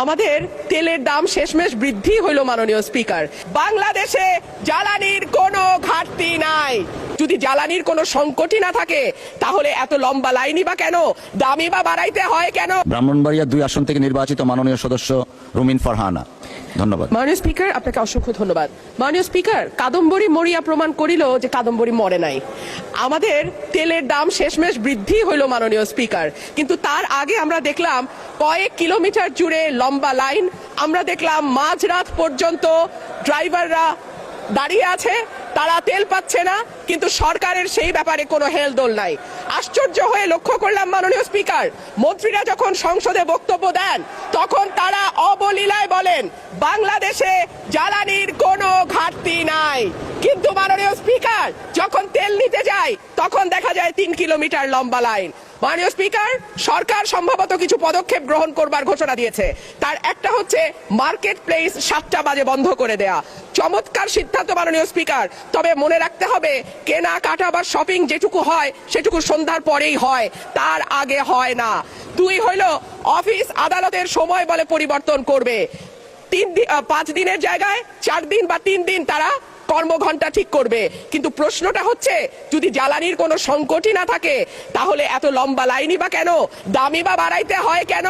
আমাদের তেলের দাম শেষমেশ বৃদ্ধি হইল মাননীয় স্পিকার। বাংলাদেশে জ্বালানির কোনো ঘাটতি নাই। যদি জ্বালানির কোনো সংকটই না থাকে তাহলে এত লম্বা লাইনই বা কেন, দামই বা বাড়াইতে হয় কেন? ব্রাহ্মণবাড়িয়া 2 আসন থেকে নির্বাচিত মাননীয় সদস্য রুমিন ফারহানা। ধন্যবাদ। মাননীয় স্পিকার, আপনাকে অসংখ্য ধন্যবাদ। মাননীয় স্পিকার, কাদম্বরী মরিয়া প্রমাণ করিল যে কাদম্বরী মরে নাই। আমাদের তেলের দাম শেষমেশ বৃদ্ধি হইল মাননীয় স্পিকার, কিন্তু তার আগে আমরা দেখলাম কয়েক কিলোমিটার জুড়ে লম্বা লাইন। আমরা দেখলাম মাঝরাত পর্যন্ত ড্রাইভাররা দাঁড়িয়ে আছে, তারা তেল পাচ্ছে না, কিন্তু সরকারের সেই ব্যাপারে কোনো হেলদোল নাই। আশ্চর্য হয়ে লক্ষ্য করলাম মাননীয় স্পিকার, মন্ত্রীরা যখন সংসদে বক্তব্য দেন তখন তারা অবলীলায় বলেন বাংলাদেশে জ্বালানির কোনো ঘাটতি নাই, কিন্তু মাননীয় স্পিকার যখন তেল নিতে যায় তখন দেখা যায় 3 কিলোমিটার লম্বা লাইন। মাননীয় স্পিকার, সরকার সম্ভবত কিছু পদক্ষেপ গ্রহণ করবার ঘোষণা দিয়েছে। তার একটা হচ্ছে মার্কেট প্লেস 7টা বাজে বন্ধ করে দেয়া। চমৎকার সিদ্ধান্ত মাননীয় স্পিকার, তবে মনে রাখতে হবে কেনা কাটা বা শপিং যেটুকু হয় সেটুকু সন্ধ্যার পরেই হয়, তার আগে হয় না। 2 হইল অফিস আদালতের সময় বলে পরিবর্তন করবে। 5 দিনের জায়গায় 4 দিন বা 3 দিন তারা কর্মঘণ্টা ঠিক করবে। কিন্তু প্রশ্নটা হচ্ছে যদি জ্বালানির কোনো সংকটই না থাকে তাহলে এত লম্বা লাইনই বা কেন, দামই বা বাড়াইতে হয় কেন,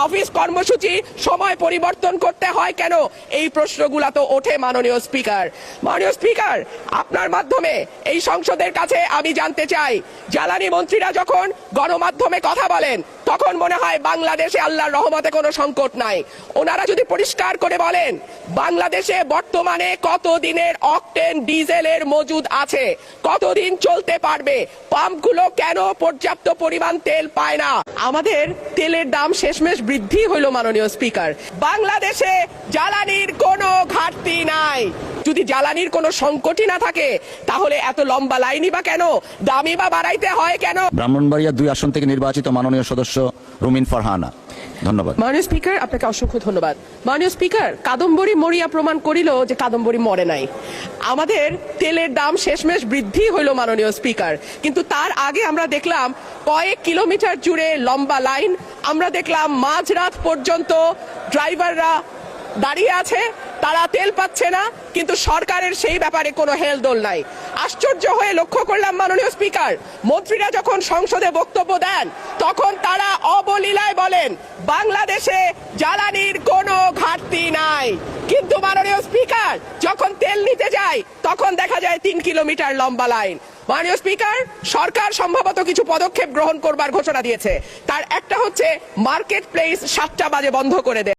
অফিস কর্মসূচি সময় পরিবর্তন করতে হয় কেন? এই প্রশ্নগুলা তো ওঠে মাননীয় স্পিকার। মাননীয় স্পিকার, আপনার মাধ্যমে এই সংসদের কাছে আমি জানতে চাই, জ্বালানি মন্ত্রীরা যখন গণমাধ্যমে কথা বলেন তখন মনে হয় বাংলাদেশে আল্লাহর রহমতে কোনো সংকট নাই। ওনারা যদি পরিষ্কার করে বলেন বাংলাদেশে বর্তমানে কত দিনের অকটেন ডিজেলের মজুদ আছে, কতদিন চলতে পারবে, পাম্পগুলো কেন পর্যাপ্ত পরিমাণ তেল পায় না? আমাদের তেলের দাম শেষমেশ বৃদ্ধি হইল মাননীয় স্পিকার। বাংলাদেশে জ্বালানির কোনো ঘাটতি নাই। যদি জ্বালানির কোনো সংকটই না থাকে তাহলে এত লম্বা লাইনই বা কেন, দামই বা বাড়াইতে হয় কেন? ব্রাহ্মণবাড়িয়া 2 আসন থেকে নির্বাচিত মাননীয় সদস্য রুমিন ফারহানা। ধন্যবাদ। মাননীয় স্পিকার, আপনাকে অসংখ্য ধন্যবাদ। মাননীয় স্পিকার, কাদম্বরী মরিয়া প্রমাণ করিল যে কাদম্বরী মরে নাই। আমাদের তেলের দাম শেষমেশ বৃদ্ধি হইল মাননীয় স্পিকার, কিন্তু তার আগে আমরা দেখলাম কয়েক কিলোমিটার জুড়ে লম্বা লাইন। আমরা দেখলাম মাঝরাত পর্যন্ত ড্রাইভাররা দাঁড়িয়ে আছে, তারা তেল পাচ্ছে না, কিন্তু সরকারের সেই ব্যাপারে কোনো হেলদোল নাই। আশ্চর্য হয়ে লক্ষ্য করলাম মাননীয় স্পিকার, মন্ত্রীরা যখন সংসদে বক্তব্য দেন তখন তারা অবলীলায় বলেন বাংলাদেশে জ্বালানির কোনো ঘাটতি নাই, কিন্তু মাননীয় স্পিকার যখন তেল নিতে যায় তখন দেখা যায় 3 কিলোমিটার লম্বা লাইন। মাননীয় স্পিকার, সরকার সম্ভবত কিছু পদক্ষেপ গ্রহণ করবার ঘোষণা দিয়েছে। তার একটা হচ্ছে মার্কেট প্লেস 7টা বাজে বন্ধ করে দেয়।